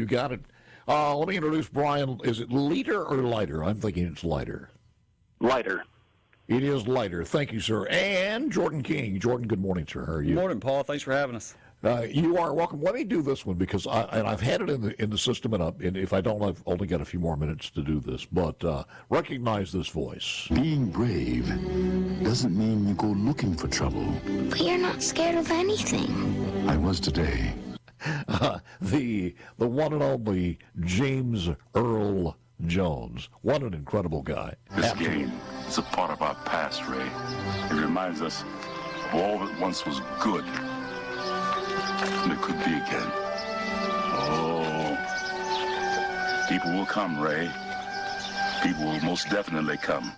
You got it. Let me introduce Brian. Is it Leiter or Leiter? I'm thinking it's Leiter. Leiter. It is Leiter. Thank you, sir. And Jordan King. Jordan, good morning, sir. How are you? Good morning, Paul. Thanks for having us. You are welcome. Let me do this one because I've had it in the system, and if I don't, I've only got a few more minutes to do this. But recognize this voice. Being brave doesn't mean you go looking for trouble. But you're not scared of anything. I was today. The one and only James Earl Jones. What an incredible guy. This game is a part of our past, Ray. It reminds us of all that once was good. And it could be again. Oh, people will come, Ray. People will most definitely come.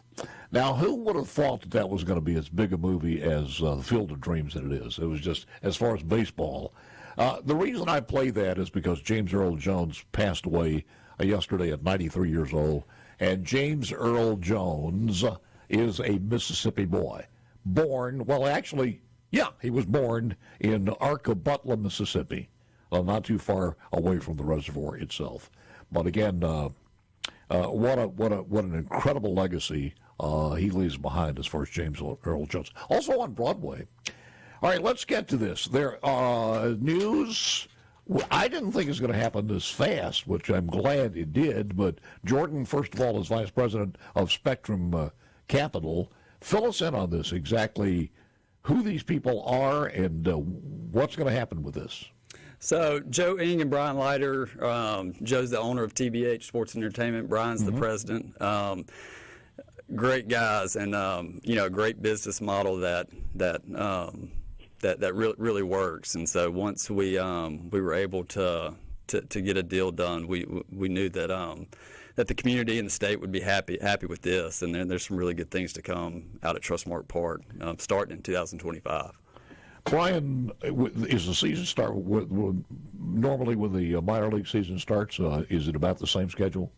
Now, who would have thought that was going to be as big a movie as The Field of Dreams that it is? It was just, as far as baseball. The reason I play that is because James Earl Jones passed away yesterday at 93 years old. And James Earl Jones is a Mississippi boy. Born, well, actually, yeah, he was born in Arcabutla, Mississippi, not too far away from the reservoir itself. But again, what an incredible legacy he leaves behind as far as James Earl Jones. Also on Broadway. All right, let's get to this. There news. I didn't think it was going to happen this fast, which I'm glad it did. But Jordan, first of all, is vice president of Spectrum Capital. Fill us in on this, exactly who these people are and what's going to happen with this. So Joe Ng and Brian Leiter, Joe's the owner of TBH Sports Entertainment. Brian's the president. Great guys, and a great business model that really works. And so once we were able to get a deal done, we knew that that the community and the state would be happy with this, and then there's some really good things to come out at Trustmark Park starting in 2025. Brian, is the season start normally when the minor league season starts? Is it about the same schedule?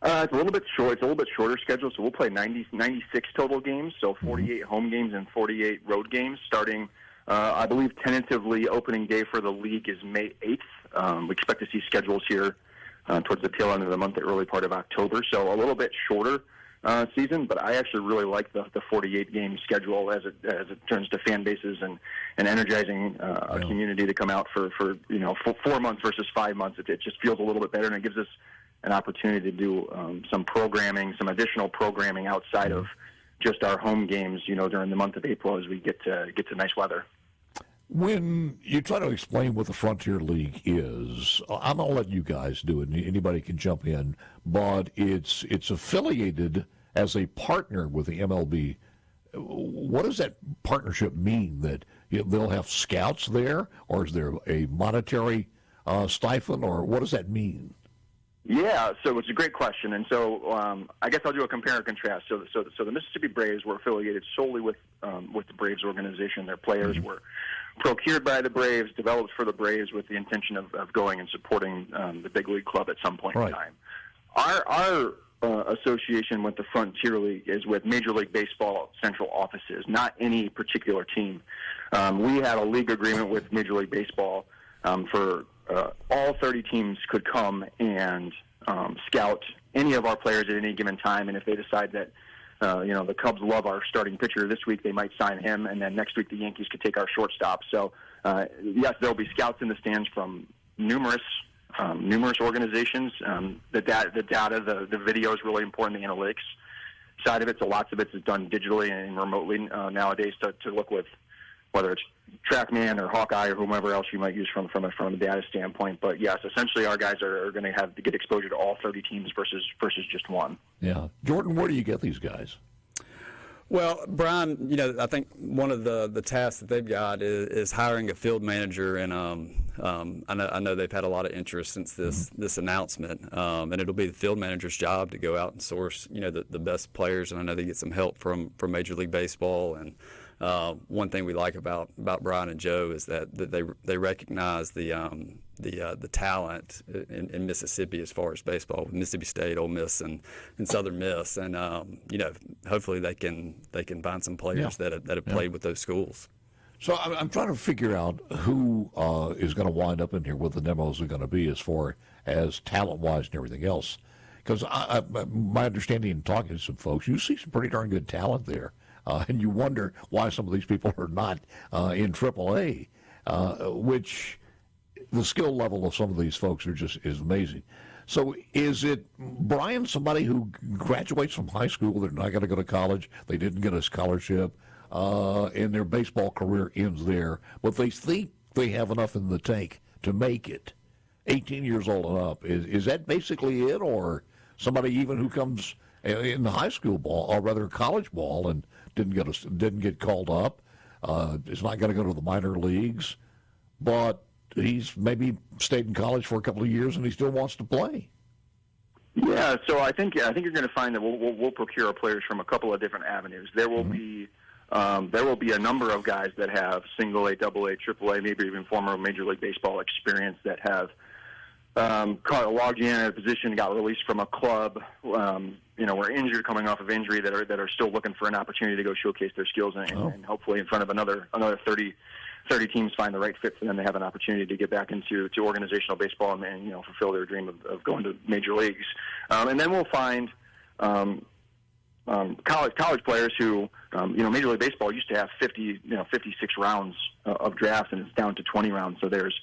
It's a little bit short. It's a little bit shorter schedule. So we'll play 96 total games. So 48 home games and 48 road games. Starting, I believe, tentatively opening day for the league is May 8th. We expect to see schedules here towards the tail end of the month, the early part of October. So a little bit shorter season, but I actually really like the 48 game schedule as it turns to fan bases and energizing a community to come out for 4 months versus 5 months. It just feels a little bit better, and it gives us an opportunity to do some additional programming outside of just our home games, during the month of April as we get to nice weather. When you try to explain what the Frontier League is, I'm going to let you guys do it. Anybody can jump in, but it's affiliated as a partner with the MLB. What does that partnership mean? That they'll have scouts there, or is there a monetary stipend, or what does that mean? Yeah, so it's a great question, and so I guess I'll do a compare and contrast. So the Mississippi Braves were affiliated solely with the Braves organization. Their players were procured by the Braves, developed for the Braves with the intention of going and supporting the big league club at some point in time. Our association with the Frontier League is with Major League Baseball central offices, not any particular team. We had a league agreement with Major League Baseball for all 30 teams could come and scout any of our players at any given time, and if they decide that the Cubs love our starting pitcher this week, they might sign him, and then next week the Yankees could take our shortstop. So, yes, there'll be scouts in the stands from numerous organizations. The data, the video is really important, the analytics side of it, so lots of it is done digitally and remotely nowadays to look with whether it's TrackMan or Hawkeye or whomever else you might use from a data standpoint. But yes, essentially our guys are going to have to get exposure to all 30 teams versus just one. Yeah. Jordan, where do you get these guys? Well, Brian, I think one of the tasks that they've got is hiring a field manager, and I know they've had a lot of interest since this announcement, and it'll be the field manager's job to go out and source the best players, and I know they get some help from Major League Baseball. And one thing we like about Brian and Joe is that they recognize the talent in Mississippi as far as baseball, Mississippi State, Ole Miss, and Southern Miss, and hopefully they can find some players that have played with those schools. So I'm trying to figure out who is going to wind up in here, what the demos are going to be as far as talent-wise and everything else. Because my understanding in talking to some folks, you see some pretty darn good talent there. And you wonder why some of these people are not in AAA, which the skill level of some of these folks is amazing. So is it, Brian, somebody who graduates from high school, they're not going to go to college, they didn't get a scholarship, and their baseball career ends there, but they think they have enough in the tank to make it, 18 years old and up? Is that basically it, or somebody even who comes in the high school ball, or rather college ball, and didn't get called up, is not going to go to the minor leagues, but he's maybe stayed in college for a couple of years and he still wants to play? Yeah, so I think you're going to find that we'll procure our players from a couple of different avenues. There will be a number of guys that have single A, double A, triple A, maybe even former Major League Baseball experience that have logged in a position, got released from a club, were injured, coming off of injury, that are still looking for an opportunity to go showcase their skills and hopefully in front of another 30 teams find the right fit for them to have an opportunity to get back into organizational baseball and fulfill their dream of going to major leagues. And then we'll find college players who, Major League Baseball used to have 56 rounds of drafts, and it's down to 20 rounds. So there's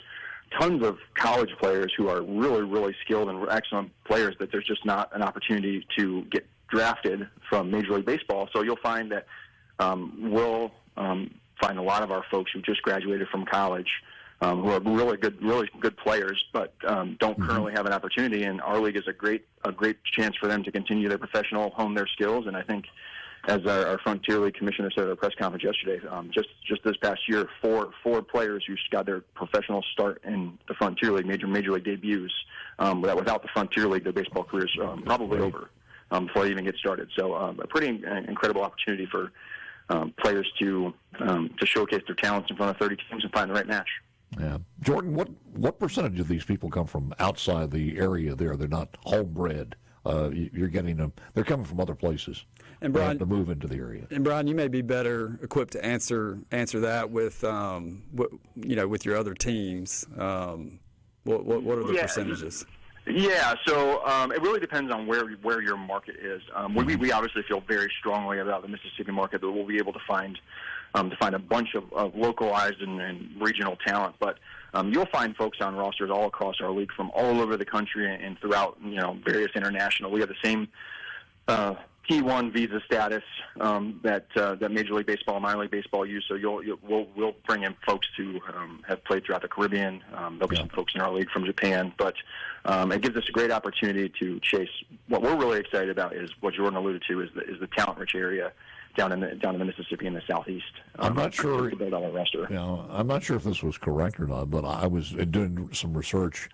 tons of college players who are really, really skilled and excellent players that there's just not an opportunity to get drafted from Major League Baseball. So you'll find that we'll find a lot of our folks who just graduated from college who are really good players, but don't currently have an opportunity. And our league is a great chance for them to continue their professional, hone their skills. And I think, as our Frontier League commissioner said at a press conference yesterday, just this past year, four players who got their professional start in the Frontier League, major league debuts, that without the Frontier League, their baseball careers probably over before they even get started. So a pretty incredible opportunity for players to showcase their talents in front of 30 teams and find the right match. Yeah, Jordan, what percentage of these people come from outside the area there? They're not homebred. You're getting them. They're coming from other places. And Brian, to move into the area. And Brian, you may be better equipped to answer that with with your other teams. What are the percentages? Yeah, so it really depends on where your market is. We obviously feel very strongly about the Mississippi market, that we'll be able to find a bunch of localized and regional talent. But you'll find folks on rosters all across our league from all over the country and throughout various international. We have the same T1 visa status that Major League Baseball and minor league baseball use. So we'll bring in folks who have played throughout the Caribbean. There'll be some folks in our league from Japan, but it gives us a great opportunity to chase. What we're really excited about is what Jordan alluded to is the talent-rich area down in the Mississippi and the Southeast. I'm not sure. To build on our roster. I'm not sure if this was correct or not, but I was doing some research.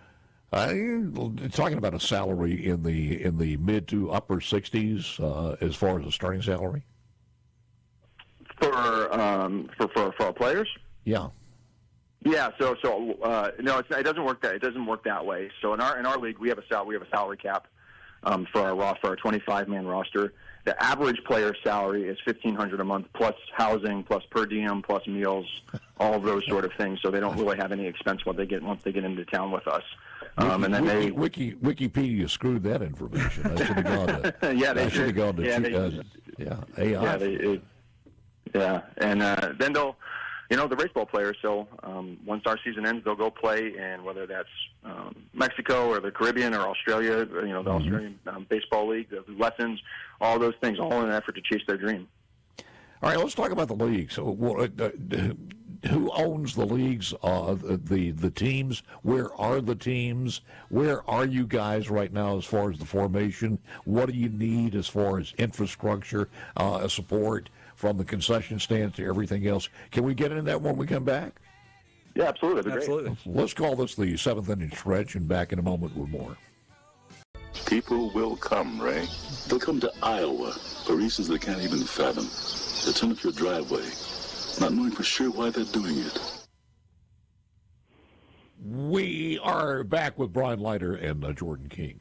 Talking about a salary in the mid to upper 60s as far as a starting salary for our players. Yeah. Yeah. So no, it doesn't work that way. So in our league, we have a salary cap for our 25-man roster. The average player salary is $1,500 a month, plus housing, plus per diem, plus meals, all of those sort of things. So they don't really have any expense once they get into town with us. And then Wikipedia screwed that information. I should have gone to. Yeah, they should have gone to. AI. And then they'll, the baseball players. So once our season ends, they'll go play in whether that's Mexico or the Caribbean or Australia. The Australian Baseball League, the lessons, all those things, all in an effort to chase their dream. All right, let's talk about the league. So, who owns the leagues? The teams? Where are the teams? Where are you guys right now as far as the formation? What do you need as far as infrastructure, support from the concession stands to everything else? Can we get into that when we come back? Yeah, absolutely. Absolutely. Let's call this the seventh inning stretch, and back in a moment with more. People will come, Ray. They'll come to Iowa for reasons they can't even fathom. They'll turn up your driveway, not knowing for sure why they're doing it. We are back with Brian Leiter and Jordan King.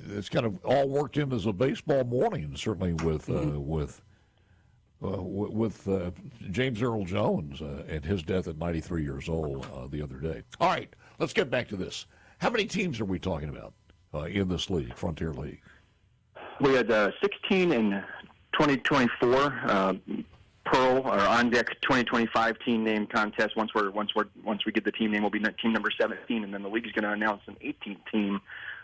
It's kind of all worked in as a baseball morning, certainly with with James Earl Jones and his death at 93 years old the other day. All right, let's get back to this. How many teams are we talking about in this league, Frontier League? We had 16 in 2024. Pearl or on deck 2025 team name contest. Once we get the team name, we'll be team number 17, and then the league is going to announce an 18th team.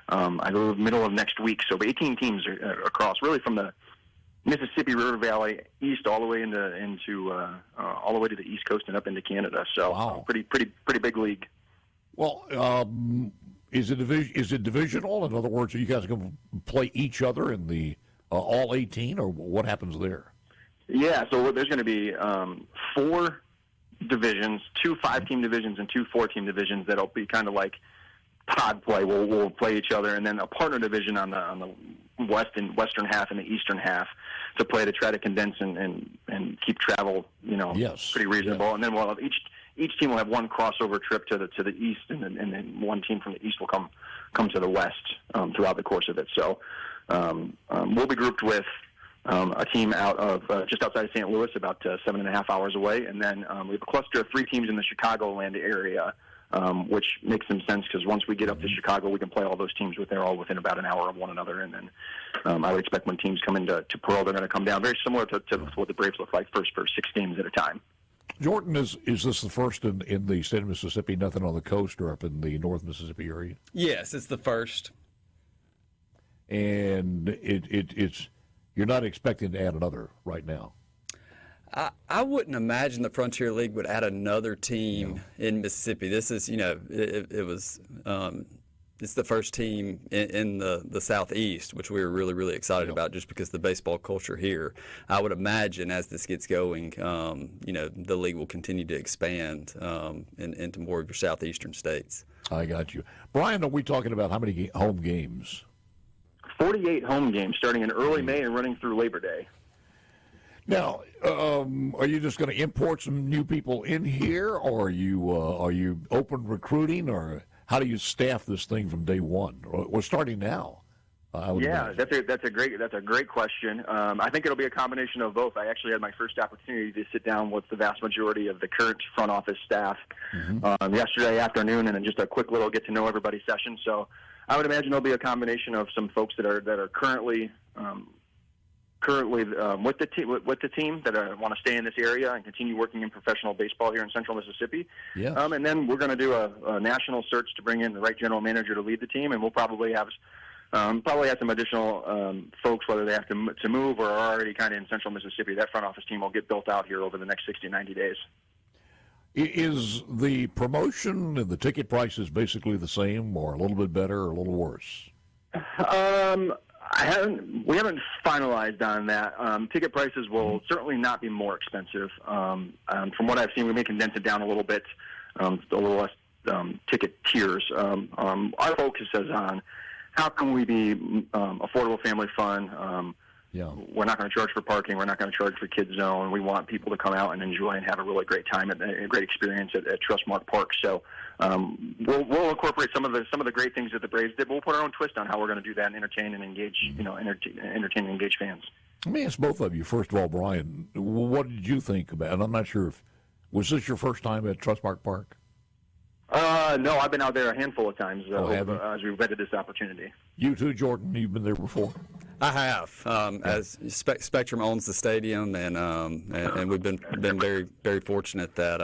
I believe middle of next week. So 18 teams are across, really from the Mississippi River Valley east all the way into all the way to the East Coast and up into Canada. So wow. Pretty big league. Well, is it divisional? In other words, are you guys going to play each other in the all 18, or what happens there? Yeah, so there's going to be 4 divisions, 2 5-team divisions and 2 4-team divisions that'll be kind of like pod play. We'll play each other, and then a partner division on the western half and the eastern half to play to try to condense and keep travel, pretty reasonable. Yes. And then each team will have one crossover trip to the east, and then one team from the east will come to the west throughout the course of it. So we'll be grouped with a team out of just outside of St. Louis, about 7.5 hours away, and then we have a cluster of 3 teams in the Chicagoland area, which makes some sense because once we get up to Chicago, we can play all those teams they're all within about an hour of one another, and then I would expect when teams come into Pearl, they're going to come down very similar to what the Braves look like for 6 games at a time. Jordan, is this the first in the state of Mississippi, nothing on the coast or up in the North Mississippi area? Yes, it's the first. And it's you're not expecting to add another right now. I wouldn't imagine the Frontier League would add another team in Mississippi. This is, it's the first team in the Southeast, which we were really, really excited about just because of the baseball culture here. I would imagine as this gets going, the league will continue to expand into more of your southeastern states. I got you. Brian, are we talking about how many home games? 48 home games starting in early May and running through Labor Day. Now, are you just going to import some new people in here, or are you open recruiting, or how do you staff this thing from day one? We're starting now. That's a great question. I think it'll be a combination of both. I actually had my first opportunity to sit down with the vast majority of the current front office staff yesterday afternoon, and then just a quick little get to know everybody session. So I would imagine there'll be a combination of some folks that are currently with the team that want to stay in this area and continue working in professional baseball here in Central Mississippi. Yes. And then we're going to do a national search to bring in the right general manager to lead the team, and we'll probably have some additional folks, whether they have to move or are already kind of in Central Mississippi. That front office team will get built out here over the next 60 to 90 days. Is the promotion and the ticket prices basically the same, or a little bit better, or a little worse? We haven't finalized on that. Ticket prices will certainly not be more expensive. From what I've seen, we may condense it down a little bit, a little less ticket tiers. Our focus is on how can we be affordable, family fun. We're not going to charge for parking. We're not going to charge for kids zone. We want people to come out and enjoy and have a really great time and a great experience at Trustmark Park. So we'll incorporate some of the great things that the Braves did. But we'll put our own twist on how we're going to do that and entertain and engage, entertain and engage fans. Let me ask both of you. First of all, Brian, what did you think about it? And I'm not sure was this your first time at Trustmark Park? No, I've been out there a handful of times as we've vetted this opportunity. You too, Jordan. You've been there before. I have. As Spectrum owns the stadium, and we've been very, very fortunate that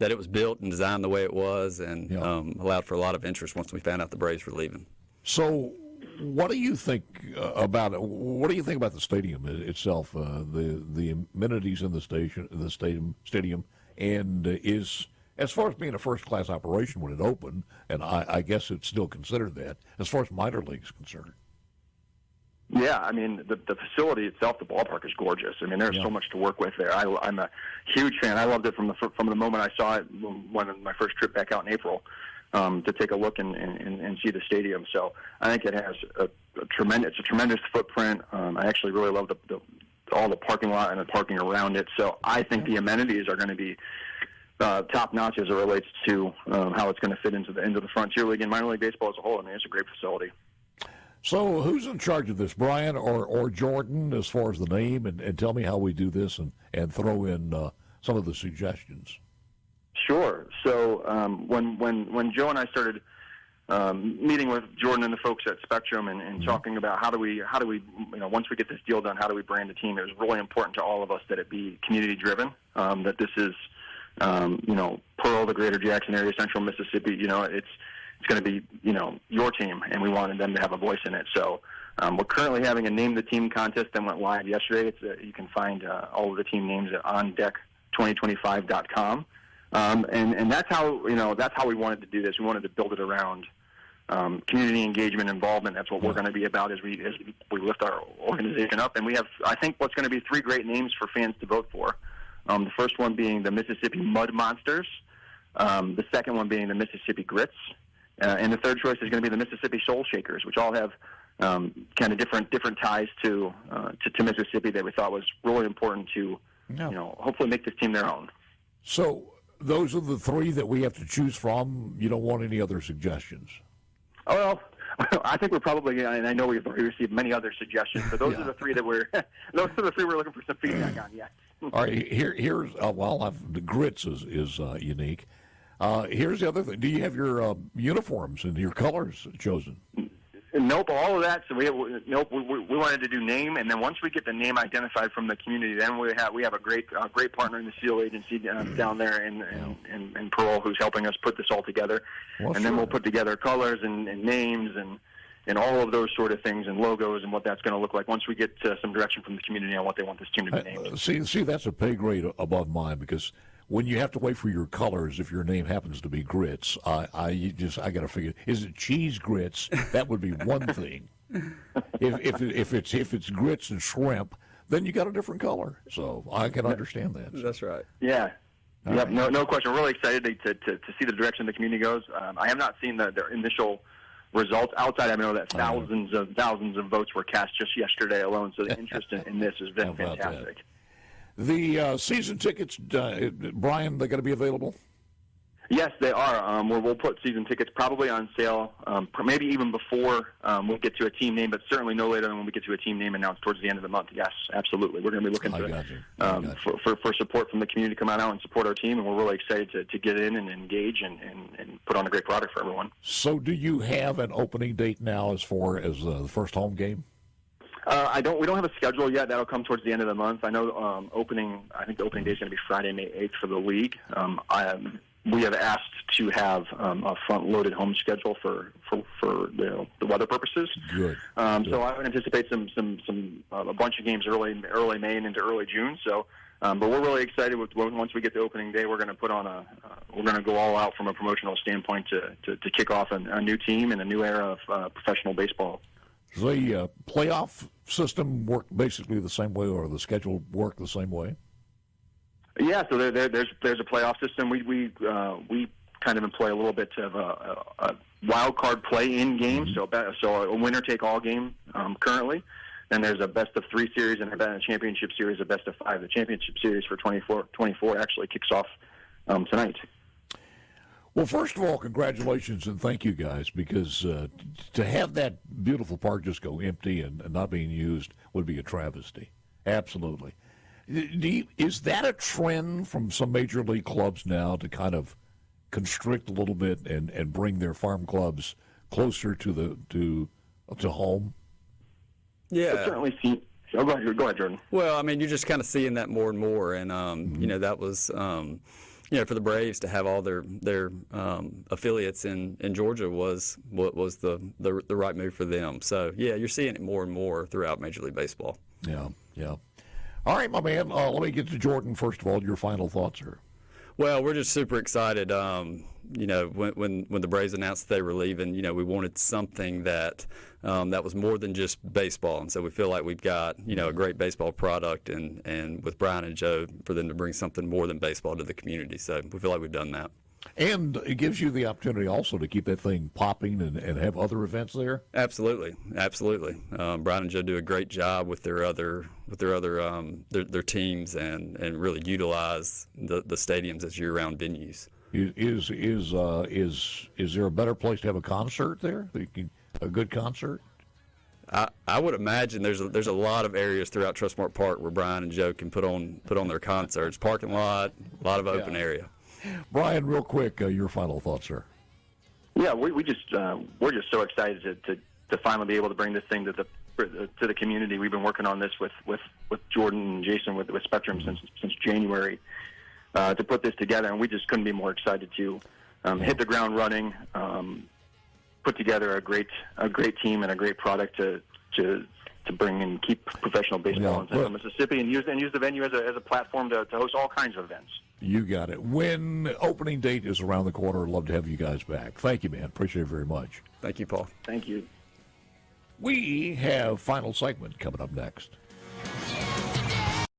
it was built and designed the way it was, and allowed for a lot of interest once we found out the Braves were leaving. So, what do you think about it? What do you think about the stadium itself? The amenities in the stadium, and is, as far as being a first-class operation when it opened, and I guess it's still considered that, as far as minor league is concerned. Yeah, I mean, the facility itself, the ballpark is gorgeous. I mean, there's so much to work with there. I'm a huge fan. I loved it from the moment I saw it when my first trip back out in April to take a look and see the stadium. So I think it has a tremendous footprint. I actually really love all the parking lot and the parking around it. So I think the amenities are going to be top notch as it relates to how it's going to fit into the Frontier League and minor league baseball as a whole. I mean, it's a great facility. So who's in charge of this, Brian or Jordan, as far as the name? And tell me how we do this and throw in some of the suggestions. Sure. So when Joe and I started meeting with Jordan and the folks at Spectrum and talking about how do we once we get this deal done, how do we brand a team? It was really important to all of us that it be community driven. That this is Pearl, the Greater Jackson area, Central Mississippi. It's going to be your team, and we wanted them to have a voice in it. So we're currently having a name the team contest that went live yesterday. You can find all of the team names at ondeck2025.com. And that's how we wanted to do this. We wanted to build it around community engagement, involvement. That's what we're going to be about as we lift our organization up. And we have, I think, what's going to be 3 great names for fans to vote for. The first one being the Mississippi Mud Monsters, the second one being the Mississippi Grits, and the third choice is going to be the Mississippi Soul Shakers, which all have kind of different ties to Mississippi that we thought was really important to hopefully make this team their own. So those are the 3 that we have to choose from. You don't want any other suggestions? Oh, well, I think we're probably, and I know we've already received many other suggestions, but those are the 3 that we're looking for some feedback on. Yes. All right. Here's the Grits is unique. Here's the other thing. Do you have your uniforms and your colors chosen? Nope, all of that. So we wanted to do name, and then once we get the name identified from the community, then we have a great partner in the SEAL agency down there in Pearl who's helping us put this all together. Well, and then we'll put together colors and names and all of those sort of things and logos and what that's going to look like once we get some direction from the community on what they want this team to be named. See, that's a pay grade above mine, because when you have to wait for your colors, if your name happens to be Grits, I got to figure, is it cheese grits? That would be one thing. If it's grits and shrimp, then you got a different color. So I can understand that. That's right. Yeah. Yep. No question. We're really excited to see the direction the community goes. I have not seen their initial results outside. I know that thousands of votes were cast just yesterday alone. So the interest in this has been fantastic. The season tickets, Brian, they're going to be available? Yes, they are. We'll put season tickets probably on sale, maybe even before we get to a team name, but certainly no later than when we get to a team name announced towards the end of the month. Yes, absolutely. We're going to be looking for support from the community to come out and support our team, and we're really excited to get in and engage and put on a great product for everyone. So do you have an opening date now as far as the first home game? We don't have a schedule yet. That'll come towards the end of the month. I know I think the opening day is going to be Friday, May 8th for the league. We have asked to have a front-loaded home schedule for the weather purposes. Good. So I would anticipate a bunch of games early May and into early June. So, but we're really excited once we get to opening day. We're going to we're going to go all out from a promotional standpoint to kick off a new team and a new era of professional baseball. Does the playoff system work basically the same way, or the schedule work the same way? Yeah, so there's a playoff system. We kind of employ a little bit of a wild card play-in game, so a winner-take-all game currently. Then there's a best-of-3 series and a championship series, a best-of-5. The championship series for 24 actually kicks off tonight. Well, first of all, congratulations and thank you guys, because to have that beautiful park just go empty and not being used would be a travesty. Absolutely. Is that a trend from some major league clubs now to kind of constrict a little bit and bring their farm clubs closer to home? Yeah. I've certainly seen. Go ahead, Jordan. Well, I mean, you're just kind of seeing that more and more, and that was. For the Braves to have all their affiliates in Georgia was the right move for them. So, yeah, you're seeing it more and more throughout Major League Baseball. Yeah. All right, my man, let me get to Jordan first of all. Your final thoughts are? Well, we're just super excited. When the Braves announced they were leaving, we wanted something that was more than just baseball, and so we feel like we've got a great baseball product, and with Brian and Joe for them to bring something more than baseball to the community. So we feel like we've done that. And it gives you the opportunity also to keep that thing popping and have other events there. Absolutely. Brian and Joe do a great job with their teams and really utilize the stadiums as year-round venues. Is there a better place to have a concert there? A good concert? I would imagine there's a lot of areas throughout Trustmark Park where Brian and Joe can put on their concerts. Parking lot, a lot of open area. Brian, real quick, your final thoughts, sir. Yeah, we're just so excited to finally be able to bring this thing to the community. We've been working on this with Jordan and Jason with Spectrum since January to put this together, and we just couldn't be more excited to hit the ground running, put together a great team and a great product to bring and keep professional baseball in Central Mississippi and use the venue as a platform to host all kinds of events. You got it. When opening date is around the corner, I'd love to have you guys back. Thank you, man. Appreciate it very much. Thank you, Paul. Thank you. We have final segment coming up next.